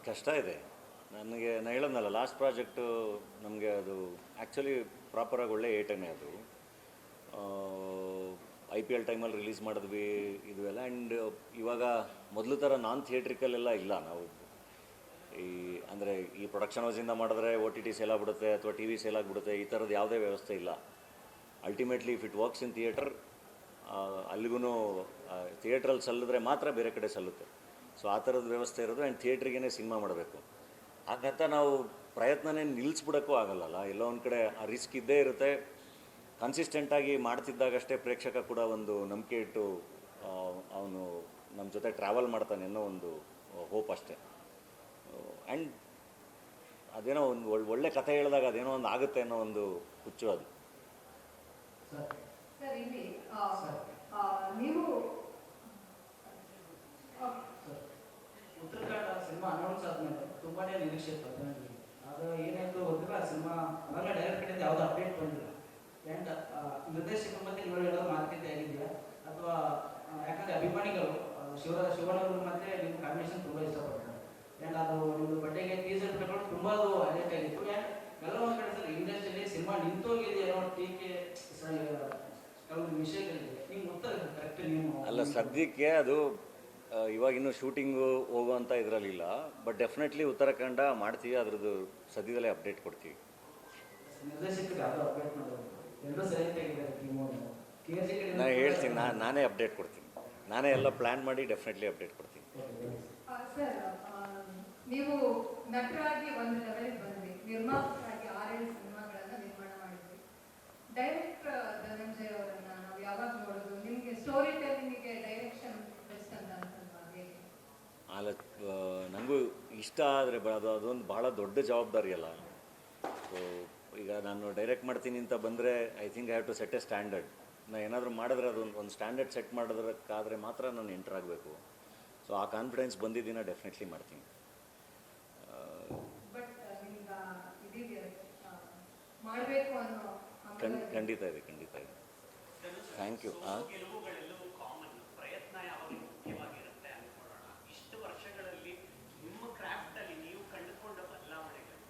ಕಷ್ಟ ಇದೆ. ನನಗೆ ನಾನು ಹೇಳೋದ್ನಲ್ಲ, ಲಾಸ್ಟ್ ಪ್ರಾಜೆಕ್ಟು ನಮಗೆ ಅದು ಆ್ಯಕ್ಚುಲಿ ಪ್ರಾಪರಾಗಿ ಒಳ್ಳೆ ಏಟನೇ ಅದು. IPL ಟೈಮಲ್ಲಿ ರಿಲೀಸ್ ಮಾಡಿದ್ವಿ ಇದು ಎಲ್ಲ. ಆ್ಯಂಡ್ ಇವಾಗ ಮೊದಲು ಥರ ನಾನ್ ಥಿಯೇಟ್ರಿಕಲ್ಲೆಲ್ಲ ಇಲ್ಲ. ನಾವು ಈ ಅಂದರೆ ಈ ಪ್ರೊಡಕ್ಷನ್ ಹೌಸಿಂದ ಮಾಡಿದ್ರೆ OTT ಸೇಲ್ ಆಗಿಬಿಡುತ್ತೆ ಅಥವಾ TV ಸೇಲ್ ಆಗಿಬಿಡುತ್ತೆ, ಈ ಥರದ್ದು ಯಾವುದೇ ವ್ಯವಸ್ಥೆ ಇಲ್ಲ. Ultimately if it works in theatre, ಅಲ್ಲಿಗೂ ಥಿಯೇಟ್ರಲ್ಲಿ ಸಲ್ಲಿದ್ರೆ ಮಾತ್ರ ಬೇರೆ ಕಡೆ ಸಲ್ಲುತ್ತೆ. ಸೊ ಆ ಥರದ ವ್ಯವಸ್ಥೆ ಇರೋದು. ಆ್ಯಂಡ್ ಥಿಯೇಟ್ರಿಗೇ ಸಿನಿಮಾ ಮಾಡಬೇಕು. ಹಾಗಂತ ನಾವು ಪ್ರಯತ್ನನೇ ನಿಲ್ಲಿಸ್ಬಿಡೋಕ್ಕೂ ಆಗಲ್ಲಲ್ಲ. ಎಲ್ಲೋ ಒಂದು ಕಡೆ ಆ ರಿಸ್ಕ್ ಇದ್ದೇ ಇರುತ್ತೆ. ಕನ್ಸಿಸ್ಟೆಂಟಾಗಿ ಮಾಡ್ತಿದ್ದಾಗಷ್ಟೇ ಪ್ರೇಕ್ಷಕ ಕೂಡ ಒಂದು ನಂಬಿಕೆ ಇಟ್ಟು ಅವನು ನಮ್ಮ ಜೊತೆ ಟ್ರಾವೆಲ್ ಮಾಡ್ತಾನೆ ಅನ್ನೋ ಒಂದು ಹೋಪ್ ಅಷ್ಟೇ. ಆ್ಯಂಡ್ ಅದೇನೋ ಒಂದು ಒಳ್ಳೆ ಕಥೆ ಹೇಳಿದಾಗ ಅದೇನೋ ಒಂದು ಆಗುತ್ತೆ ಅನ್ನೋ ಒಂದು ಹುಚ್ಚು ಅದು. ಸರ್ ಇಲ್ಲಿ ನೀವು ಉತ್ತರಕಾಂಡ ಸಿನಿಮಾ ಅನೌನ್ಸ್ ಆದ್ಮೇಲೆ ತುಂಬಾನೇ ನಿರೀಕ್ಷೆ ಇತ್ತು ಅದರಲ್ಲಿ. ಅದು ಏನಾಯ್ತು ಗೊತ್ತಿಲ್ಲ, ಸಿನಿಮಾ ಅವಾಗ ಡೈರೆಕ್ಟ್ ಕಡೆಯಿಂದ ಯಾವುದೋ ಅಪ್ಡೇಟ್ ಬಂದಿಲ್ಲ. ಆ್ಯಂಡ್ ನಿರ್ದೇಶಕರ ಮತ್ತೆ ನೀವು ಹೇಳೋದು ಮಾತುಕತೆ ಆಗಿದೆಯಾ ಅಥವಾ ಯಾಕಂದ್ರೆ ಅಭಿಮಾನಿಗಳು ಶಿವನವರು ಮತ್ತೆ ನಿಮ್ಮ ಕಾಂಬಿನೇಷನ್ ತುಂಬ ಇಷ್ಟಪಡ್ತಾರೆ. ಆ್ಯಂಡ್ ಅದು ನಿಮ್ಮದು ಬಟ್ಟೆಗೆ ಟೀಸರ್ ಬಿಟ್ಟುಕೊಂಡು ತುಂಬ ಅದು ಹೈಲೈಟ್ ಆಗಿತ್ತು. ಆ್ಯಂಡ್ ಎಲ್ಲ ಒಂದು ಕಡೆ ಸರ್ ಇಂಡಸ್ಟ್ರಿಯಲ್ಲಿ ಸಿನಿಮಾ ನಿಂತೋಗಿದೆ ಅನ್ನೋ ಟೀಕೆ ಕೆಲವು ವಿಷಯಗಳಿದೆ. ನಿಮ್ಮ ಉತ್ತರ ಕರೆಕ್ಟ್ ನೀವು ಅಲ್ಲ, ಸದ್ಯಕ್ಕೆ ಅದು ಇವಾಗಿನ್ನೂ ಶೂಟಿಂಗು ಹೋಗುವಂಥ ಇದರಲ್ಲಿಲ್ಲ. ಬಟ್ ಡೆಫಿನೆಟ್ಲಿ ಉತ್ತರಾಖಂಡ ಮಾಡ್ತೀವಿ, ಅದ್ರದ್ದು ಸದ್ಯದಲ್ಲೇ ಅಪ್ಡೇಟ್ ಕೊಡ್ತೀವಿ. ನಿರ್ದೇಶಕರು ಯಾವುದೋ ಅಪ್ಡೇಟ್ ಮಾಡೋದು ಎಲ್ಲರೂ ಸೆಲೆಕ್ಟ್ ಆಗಿದ್ದಾರೆ ಟೀಮು. ನಾನು ಹೇಳ್ತೀನಿ, ನಾನೇ ಅಪ್ಡೇಟ್ ಕೊಡ್ತೀನಿ. ನಾನೇ ಎಲ್ಲ ಪ್ಲ್ಯಾನ್ ಮಾಡಿ ಡೆಫಿನೆಟ್ಲಿ ಅಪ್ಡೇಟ್ ಕೊಡ್ತೀನಿ. ಸರ್ ನೀವು ನಟರಾಗಿ ಒಂದು ಲೆವೆಲ್ಗೆ ಬಂದ್ರಿ, ನಿರ್ಮಾಪಕರಾಗಿ 6-7 ಸಿನಿಮಾಗಳನ್ನು ನಿರ್ಮಾಣ ಮಾಡಿದ್ರಿ. ಡೈರೆಕ್ಟರ್ ಧನಂಜಯ್ ಅವರನ್ನ ನಾವು ಯಾವಾಗ ನೋಡೋದು? ನಿಮಗೆ ಸ್ಟೋರಿ ಟೆಲ್ಲಿಂಗಿಗೆ ಡೈರೆಕ್ಷನ್ ಬೆಸ್ಟ್ ಅಂತ ಅನ್ಸಲ್ವಾ? ಹೇಗೆ? ಅಲ್ಲ, ನನಗೂ ಇಷ್ಟ, ಆದರೆ ಅದೊಂದು ಭಾಳ ದೊಡ್ಡ ಜವಾಬ್ದಾರಿ ಅಲ್ಲ. ಸೊ ಈಗ ನಾನು ಡೈರೆಕ್ಟ್ ಮಾಡ್ತೀನಿ ಅಂತ ಬಂದರೆ I think I have to set a standard. ನಾನು ಏನಾದರೂ ಮಾಡಿದ್ರೆ ಒಂದು ಸ್ಟ್ಯಾಂಡರ್ಡ್ ಸೆಟ್ ಮಾಡೋದಕ್ಕಾದರೆ ಮಾತ್ರ ನಾನು ಎಂಟರ್ ಆಗಬೇಕು. ಸೊ ಆ ಕಾನ್ಫಿಡೆನ್ಸ್ ಬಂದಿದ್ದೀನ ಡೆಫಿನೆಟ್ಲಿ ಮಾಡ್ತೀನಿ. ಮಾಡಬೇಕು ಅನ್ನೋ ಖಂಡಿತ ಇದೆ, ಖಂಡಿತ ಇದೆ. Thank you. ಪ್ರಯತ್ನ ಯಾವಾಗ ಮುಖ್ಯವಾಗಿರುತ್ತೆ ಅನ್ಕೊಳ್ಳೋಣ. ಇಷ್ಟು ವರ್ಷಗಳಲ್ಲಿ ನಿಮ್ಮ ಕ್ರಾಫ್ಟ್ ಅಲ್ಲಿ ನೀವು ಕಂಡುಕೊಂಡ ಬದಲಾವಣೆಗಳು?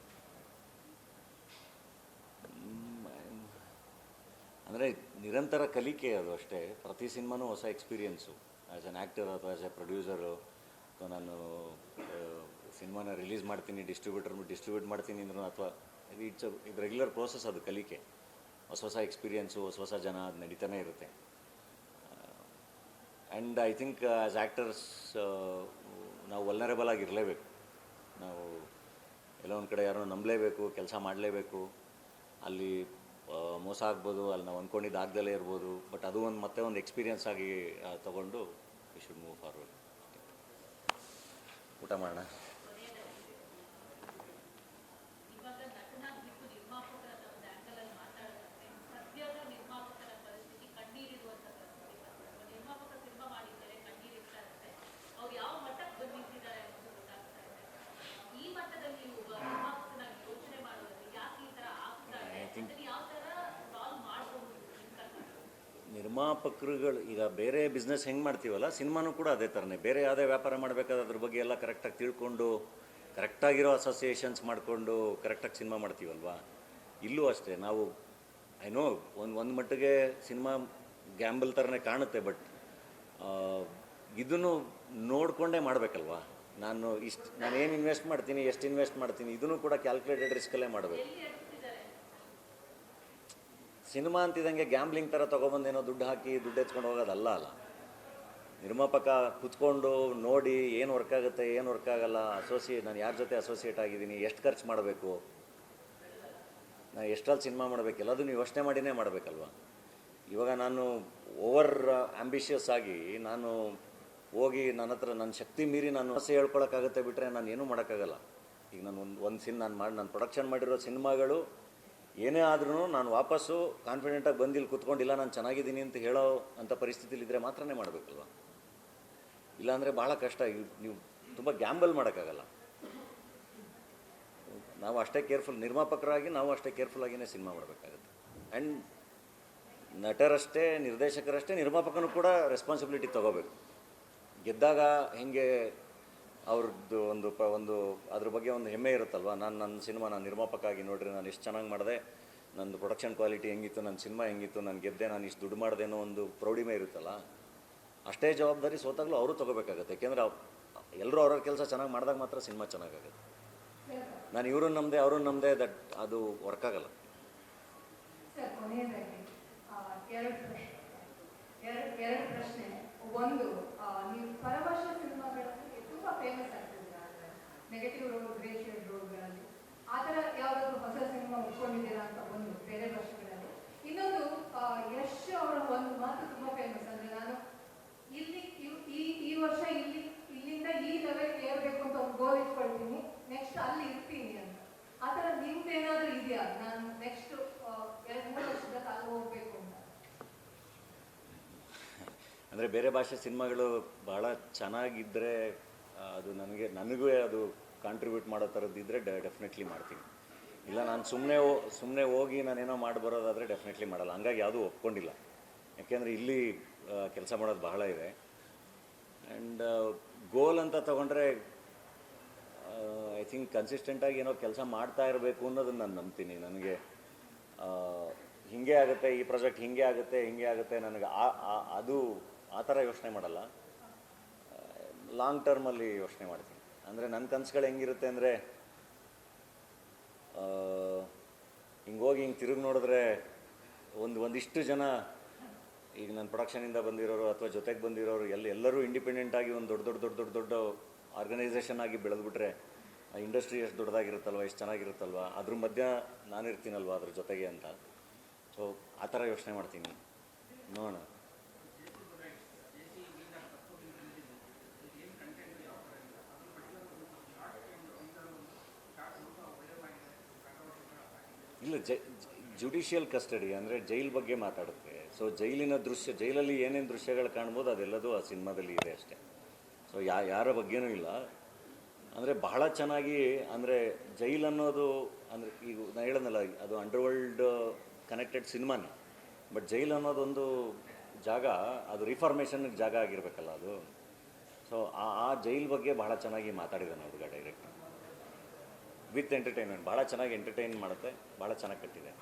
ಅಂದರೆ ನಿರಂತರ ಕಲಿಕೆ ಅದು ಅಷ್ಟೇ. ಪ್ರತಿ ಸಿನಿಮಾನೂ ಹೊಸ ಎಕ್ಸ್ಪೀರಿಯೆನ್ಸು. ಆ್ಯಸ್ ಆ್ಯನ್ ಆ್ಯಕ್ಟರ್ ಅಥವಾ ಆ್ಯಸ್ ಎ ಪ್ರೊಡ್ಯೂಸರು, ಅಥವಾ ನಾನು ಸಿನಿಮಾನ ರಿಲೀಸ್ ಮಾಡ್ತೀನಿ, ಡಿಸ್ಟ್ರಿಬ್ಯೂಟ್ ಮಾಡ್ತೀನಿ ಅಂದ್ರೂ, ಅಥವಾ ಇದು ರೆಗ್ಯುಲರ್ ಪ್ರೋಸೆಸ್. ಅದು ಕಲಿಕೆ, ಹೊಸ ಎಕ್ಸ್ಪೀರಿಯೆನ್ಸು, ಹೊಸ ಜನ, ಅದು ನಡೀತಾನೆ ಇರುತ್ತೆ. And I think as actors ನಾವು ವಲ್ನರೇಬಲ್ ಆಗಿರಲೇಬೇಕು. ನಾವು ಎಲ್ಲೋ ಒಂದು ಕಡೆ ಯಾರನ್ನೂ ನಂಬಲೇಬೇಕು, ಕೆಲಸ ಮಾಡಲೇಬೇಕು. ಅಲ್ಲಿ ಮೋಸ ಆಗ್ಬೋದು, ಅಲ್ಲಿ ನಾವು ಅಂದ್ಕೊಂಡಿದ್ದು ಆಗ್ದಲೇ ಇರ್ಬೋದು. ಬಟ್ ಅದು ಮತ್ತೆ ಒಂದು ಎಕ್ಸ್ಪೀರಿಯೆನ್ಸ್ ಆಗಿ ತೊಗೊಂಡು ವಿ ಶುಡ್ ಮೂವ್ ಫಾರ್ವರ್ಡ್. ಊಟ ಮಾಡೋಣ. ನಿರ್ಮಾಪಕರುಗಳು ಈಗ ಬೇರೆ ಬಿಸ್ನೆಸ್ ಹೆಂಗೆ ಮಾಡ್ತೀವಲ್ಲ, ಸಿನಿಮಾನೂ ಕೂಡ ಅದೇ ಥರನೇ. ಬೇರೆ ಯಾವುದೇ ವ್ಯಾಪಾರ ಮಾಡಬೇಕಾದ್ರೆ ಅದ್ರ ಬಗ್ಗೆ ಎಲ್ಲ ಕರೆಕ್ಟಾಗಿ ತಿಳ್ಕೊಂಡು, ಕರೆಕ್ಟಾಗಿರೋ ಅಸೋಸಿಯೇಷನ್ಸ್ ಮಾಡಿಕೊಂಡು ಕರೆಕ್ಟಾಗಿ ಸಿನಿಮಾ ಮಾಡ್ತೀವಲ್ವ. ಇಲ್ಲೂ ಅಷ್ಟೇ. ನಾವು ಏನೋ ಒಂದು ಮಟ್ಟಿಗೆ ಸಿನಿಮಾ ಗ್ಯಾಂಬಲ್ ಥರನೇ ಕಾಣುತ್ತೆ. ಬಟ್ ಇದನ್ನು ನೋಡಿಕೊಂಡೇ ಮಾಡಬೇಕಲ್ವ. ನಾನು ಏನು ಇನ್ವೆಸ್ಟ್ ಮಾಡ್ತೀನಿ, ಎಷ್ಟು ಇನ್ವೆಸ್ಟ್ ಮಾಡ್ತೀನಿ, ಇದನ್ನು ಕೂಡ ಕ್ಯಾಲ್ಕುಲೇಟೆಡ್ ರಿಸ್ಕಲ್ಲೇ ಮಾಡಬೇಕು. ಸಿನಿಮಾ ಅಂತಿದ್ದಂಗೆ ಗ್ಯಾಂಬ್ಲಿಂಗ್ ಥರ ತೊಗೊಬಂದೇನೋ ದುಡ್ಡು ಹಾಕಿ ದುಡ್ಡು ಎತ್ಕೊಂಡು ಹೋಗೋದಲ್ಲ ಅಲ್ಲ. ನಿರ್ಮಾಪಕ ಕೂತ್ಕೊಂಡು ನೋಡಿ ಏನು ವರ್ಕ್ ಆಗುತ್ತೆ, ಏನು ವರ್ಕ್ ಆಗಲ್ಲ, ನಾನು ಯಾರ ಜೊತೆ ಅಸೋಸಿಯೇಟ್ ಆಗಿದ್ದೀನಿ, ಎಷ್ಟು ಖರ್ಚು ಮಾಡಬೇಕು, ನಾನು ಎಷ್ಟರಲ್ಲಿ ಸಿನಿಮಾ ಮಾಡಬೇಕು, ಎಲ್ಲದನ್ನು ಯೋಚನೆ ಮಾಡಿನೇ ಮಾಡಬೇಕಲ್ವ. ಇವಾಗ ನಾನು ಓವರ್ ಆ್ಯಂಬಿಷಿಯಸ್ ಆಗಿ ನಾನು ಹೋಗಿ ನನ್ನ ಶಕ್ತಿ ಮೀರಿ ನಾನು ಹೇಳ್ಕೊಳಕ್ಕಾಗುತ್ತೆ, ಬಿಟ್ಟರೆ ನಾನು ಏನೂ ಮಾಡೋಕ್ಕಾಗಲ್ಲ. ಈಗ ನಾನು ನಾನು ಪ್ರೊಡಕ್ಷನ್ ಮಾಡಿರೋ ಸಿನಿಮಾಗಳು ಏನೇ ಆದ್ರೂ ನಾನು ವಾಪಸ್ಸು ಕಾನ್ಫಿಡೆಂಟಾಗಿ ಬಂದಿಲ್ಲಿ ಕೂತ್ಕೊಂಡಿಲ್ಲ, ನಾನು ಚೆನ್ನಾಗಿದ್ದೀನಿ ಅಂತ ಹೇಳೋ ಅಂಥ ಪರಿಸ್ಥಿತಿಲಿದ್ದರೆ ಮಾತ್ರನೇ ಮಾಡಬೇಕಲ್ವ. ಇಲ್ಲಾಂದರೆ ಭಾಳ ಕಷ್ಟ. ನೀವು ತುಂಬ ಗ್ಯಾಂಬಲ್ ಮಾಡೋಕ್ಕಾಗಲ್ಲ. ನಾವು ಅಷ್ಟೇ ಕೇರ್ಫುಲ್, ನಿರ್ಮಾಪಕರಾಗಿ ನಾವು ಅಷ್ಟೇ ಕೇರ್ಫುಲ್ಲಾಗಿಯೇ ಸಿನಿಮಾ ಮಾಡಬೇಕಾಗುತ್ತೆ. ಆ್ಯಂಡ್ ನಟರಷ್ಟೇ, ನಿರ್ದೇಶಕರಷ್ಟೇ, ನಿರ್ಮಾಪಕನೂ ಕೂಡ ರೆಸ್ಪಾನ್ಸಿಬಿಲಿಟಿ ತೊಗೋಬೇಕು. ಗೆದ್ದಾಗ ಹೆಂಗೆ ಅವ್ರದ್ದು ಒಂದು ಅದ್ರ ಬಗ್ಗೆ ಒಂದು ಹೆಮ್ಮೆ ಇರುತ್ತಲ್ವ. ನನ್ನ ಸಿನಿಮಾ ನಾನು ನಿರ್ಮಾಪಕ ಆಗಿ ನೋಡ್ರಿ ನಾನು ಎಷ್ಟು ಚೆನ್ನಾಗಿ ಮಾಡಿದೆ, ನಂದು ಪ್ರೊಡಕ್ಷನ್ ಕ್ವಾಲಿಟಿ ಹೆಂಗಿತ್ತು, ನನ್ನ ಸಿನಿಮಾ ಹೆಂಗಿತ್ತು, ನಾನು ಗೆದ್ದೆ, ನಾನು ಇಷ್ಟು ದುಡ್ಡು ಮಾಡಿದೆ ಅನ್ನೋ ಒಂದು ಪ್ರೌಢಿಮೆ ಇರುತ್ತಲ್ಲ. ಅಷ್ಟೇ ಜವಾಬ್ದಾರಿ ಸೋತಾಗಲೂ ಅವರು ತೊಗೋಬೇಕಾಗತ್ತೆ. ಯಾಕೆಂದರೆ ಎಲ್ಲರೂ ಅವ್ರವ್ರ ಕೆಲಸ ಚೆನ್ನಾಗಿ ಮಾಡಿದಾಗ ಮಾತ್ರ ಸಿನಿಮಾ ಚೆನ್ನಾಗಾಗುತ್ತೆ. ನಾನು ಇವ್ರನ್ನ ನಂಬದೆ ಅವ್ರನ್ನ ನಂಬದೆ ಅದು ವರ್ಕ್ ಆಗಲ್ಲ. ಸರ್ ಕೊನೆಯದಾಗಿ ಎರಡು ಪ್ರಶ್ನೆ. ಒಂದು, ನೀವು ಪರಭಾಷಾ ಸಿನಿಮಾಗಳಲ್ಲಿ ತುಂಬಾ ಫೇಮಸ್ ಆಗ್ತಿದ್ದೀರಾ, ಅಂದರೆ ನೆಗೆಟಿವ್ ರೋಲ್, ಗ್ರೇ ಶೇಡ್ ರೋಲ್ಗಳಲ್ಲಿ. ಆ ಥರ ಯಾವುದಾದ್ರು ಹೊಸ ಸಿನಿಮಾ ಉಟ್ಕೊಂಡಿದ್ದೀರಾ ಅಂತ ಒಂದು, ಬೇರೆ ಭಾಷೆಗಳಲ್ಲಿ. ಇನ್ನೊಂದು, ಯಶ್ ಅವರ ಒಂದು ಮಾತು ತುಂಬಾ ಫೇಮಸ್, ಅಂದರೆ ನಾನು ಇಲ್ಲಿ ಈ ವರ್ಷ ಇಲ್ಲಿಂದ ಈ ಲೆವೆಲ್ಗೆ ಏರಬೇಕು ಅಂತ ಒಂದು ಗೋಲ್ ಇಟ್ಕೊಳ್ತೀನಿ, ನೆಕ್ಸ್ಟ್ ಅಲ್ಲಿ ಇರ್ತೀನಿ ಅಂತ. ಆ ಥರ ನಿಮ್ದೇನಾದ್ರೂ ಇದೆಯಾ, ನಾನು ನೆಕ್ಸ್ಟ್ 2-3 ವರ್ಷದ ಕಾಲ ಹೋಗ್ಬೇಕು ಅಂತ? ಅಂದರೆ ಬೇರೆ ಭಾಷೆ ಸಿನಿಮಾಗಳು ಭಾಳ ಚೆನ್ನಾಗಿದ್ದರೆ ಅದು ನನಗೂ ಅದು ಕಾಂಟ್ರಿಬ್ಯೂಟ್ ಮಾಡೋ ಥರದ್ದಿದ್ದರೆ ಡೆಫಿನೆಟ್ಲಿ ಮಾಡ್ತೀನಿ. ಇಲ್ಲ ನಾನು ಸುಮ್ಮನೆ ಹೋಗಿ ನಾನೇನೋ ಮಾಡಿ ಬರೋದಾದರೆ ಡೆಫಿನೆಟ್ಲಿ ಮಾಡಲ್ಲ. ಹಂಗಾಗಿ ಯಾವುದೂ ಒಪ್ಕೊಂಡಿಲ್ಲ. ಯಾಕೆಂದರೆ ಇಲ್ಲಿ ಕೆಲಸ ಮಾಡೋದು ಬಹಳ ಇದೆ. ಆ್ಯಂಡ್ ಗೋಲ್ ಅಂತ ತೊಗೊಂಡ್ರೆ ಐ ಥಿಂಕ್ ಕನ್ಸಿಸ್ಟೆಂಟಾಗಿ ಏನೋ ಕೆಲಸ ಮಾಡ್ತಾ ಇರಬೇಕು ಅನ್ನೋದನ್ನು ನಾನು ನಂಬ್ತೀನಿ. ನನಗೆ ಹೀಗೆ ಆಗುತ್ತೆ, ಈ ಪ್ರಾಜೆಕ್ಟ್ ಹೀಗೆ ಆಗುತ್ತೆ ನನಗೆ ಅದು ಆ ಥರ ಯೋಚನೆ ಮಾಡಲ್ಲ. ಲಾಂಗ್ ಟರ್ಮಲ್ಲಿ ಯೋಚನೆ ಮಾಡ್ತೀನಿ. ಅಂದರೆ ನನ್ನ ಕನಸುಗಳು ಹೆಂಗಿರುತ್ತೆ ಅಂದರೆ, ಹಿಂಗೋಗಿ ತಿರುಗಿ ನೋಡಿದ್ರೆ ಒಂದಿಷ್ಟು ಜನ, ಈಗ ನನ್ನ ಪ್ರೊಡಕ್ಷನಿಂದ ಬಂದಿರೋರು ಅಥವಾ ಜೊತೆಗೆ ಬಂದಿರೋರು ಎಲ್ಲರೂ ಇಂಡಿಪೆಂಡೆಂಟಾಗಿ ಒಂದು ದೊಡ್ಡ ಆರ್ಗನೈಸೇಷನ್ ಆಗಿ ಬೆಳೆದ್ಬಿಟ್ರೆ ಆ ಇಂಡಸ್ಟ್ರಿ ಎಷ್ಟು ದೊಡ್ಡದಾಗಿರುತ್ತಲ್ವ, ಎಷ್ಟು ಚೆನ್ನಾಗಿರುತ್ತಲ್ವ, ಅದ್ರ ಮಧ್ಯ ನಾನಿರ್ತೀನಲ್ವ ಅದ್ರ ಜೊತೆಗೆ ಅಂತ. ಸೊ ಆ ಥರ ಯೋಚನೆ ಮಾಡ್ತೀನಿ. ನೋಡೋಣ. ಇಲ್ಲ, ಜುಡಿಷಿಯಲ್ ಕಸ್ಟಡಿ ಅಂದರೆ ಜೈಲ್ ಬಗ್ಗೆ ಮಾತಾಡುತ್ತೆ. ಸೊ ಜೈಲಲ್ಲಿ ಏನೇನು ದೃಶ್ಯಗಳು ಕಾಣ್ಬೋದು ಅದೆಲ್ಲದೂ ಆ ಸಿನಿಮಾದಲ್ಲಿ ಇದೆ ಅಷ್ಟೇ. ಸೊ ಯಾರ ಬಗ್ಗೆನೂ ಇಲ್ಲ. ಅಂದರೆ ಬಹಳ ಚೆನ್ನಾಗಿ, ಅಂದರೆ ಜೈಲ್ ಅನ್ನೋದು, ಅಂದರೆ ಈಗ ನಾನು ಹೇಳೋದಲ್ಲ, ಅದು ಅಂಡರ್ವರ್ಲ್ಡ್ ಕನೆಕ್ಟೆಡ್ ಸಿನಿಮಾನೇ. ಬಟ್ ಜೈಲ್ ಅನ್ನೋದೊಂದು ಜಾಗ, ಅದು ರಿಫಾರ್ಮೇಷನ್ಗೆ ಜಾಗ ಆಗಿರಬೇಕಲ್ಲ ಅದು. ಸೊ ಆ ಜೈಲ್ ಬಗ್ಗೆ ಬಹಳ ಚೆನ್ನಾಗಿ ಮಾತಾಡಿದ್ದಾನೆ ಹುಡುಗ ಡೈರೆಕ್ಟ್, ವಿತ್ ಎಂಟರ್ಟೈನ್ಮೆಂಟ್. ಭಾಳ ಚೆನ್ನಾಗಿ ಎಂಟರ್ಟೈನ್ ಮಾಡುತ್ತೆ, ಭಾಳ ಚೆನ್ನಾಗಿ ಕಟ್ಟಿದೆ.